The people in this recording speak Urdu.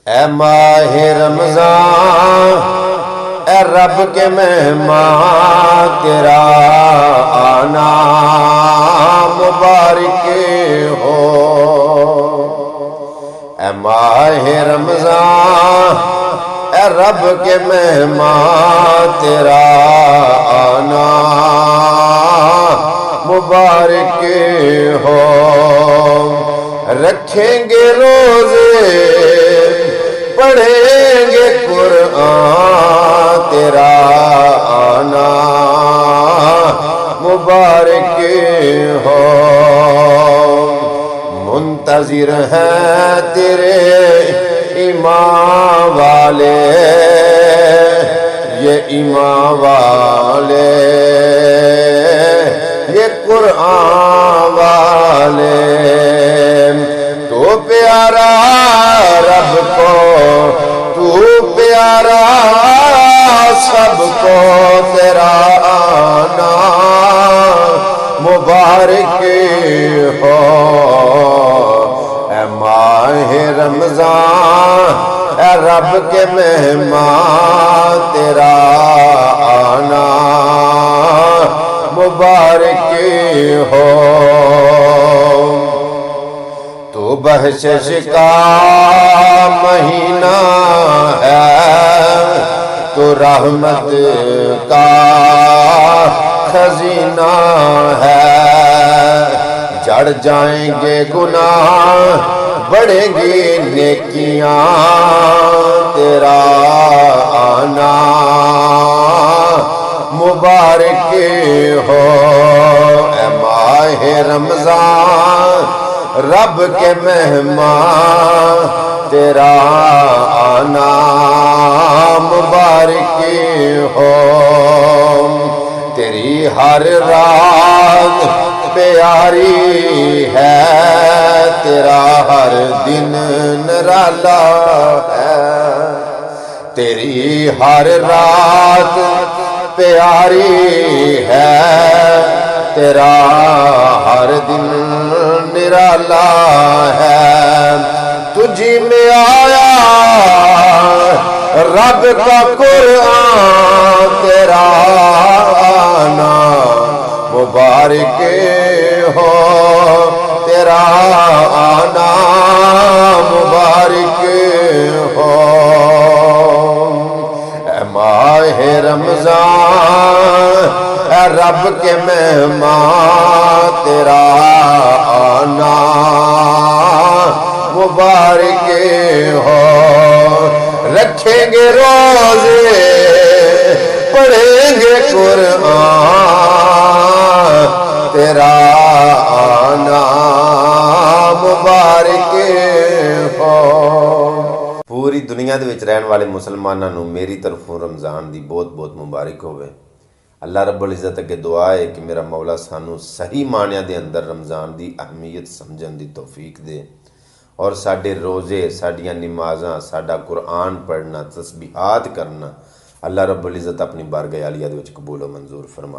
اے ماہ رمضان، اے رب کے مہمان، تیرا آنا مبارک ہو۔ اے ماہ رمضان، اے رب کے مہمان، تیرا آنا مبارک ہو۔ رکھیں گے روزے، پڑھیں گے قرآن، تیرا آنا مبارک ہو۔ منتظر ہیں تیرے ایمان والے، یہ ایمان والے، یہ قرآن والے۔ تو پیارا رب کو، تو پیارا سب کو، تیرا آنا مبارک ہو۔ اے ماہ رمضان، اے رب کے مہمان، تیرا آنا مبارک ہو۔ تو بخشش کا مہینہ ہے، تو رحمت کا خزینہ ہے۔ جڑ جائیں گے گناہ، بڑھیں گی نیکیاں، تیرا آنا مبارک ہو۔ اے ماہ رمضان، رب کے مہمان، تیرا آنا مبارک ہو۔ تیری ہر رات پیاری ہے، تیرا ہر دن نرالا ہے۔ تیری ہر رات پیاری ہے، تیرا ہر دن نرالا ہے۔ تجھی میں آیا رب کا قرآن، تیرا آنا مبارک ہو، تیرا آنا مبارک ہو۔ اے ماہ رمضان، اے رب کے مہمان، تیرا آنا مبارک ہو۔ رکھیں گے روزے، پڑھیں گے قرآن، تیرا آنا مبارک ہو۔ پوری دنیا دے وچ رہن والے مسلماناں نوں میری طرفوں رمضان دی بہت بہت مبارک ہوئے۔ اللہ رب العزت اگے دعا ہے کہ میرا مولا سانو صحیح معنیاں دے اندر رمضان دی اہمیت سمجھن دی توفیق دے، اور ساڈے روزے، ساڈیاں نمازاں، ساڈا قرآن پڑھنا، تسبیحات کرنا اللہ رب العزت اپنی بارگاہ عالیہ دے وچ قبول و منظور فرما۔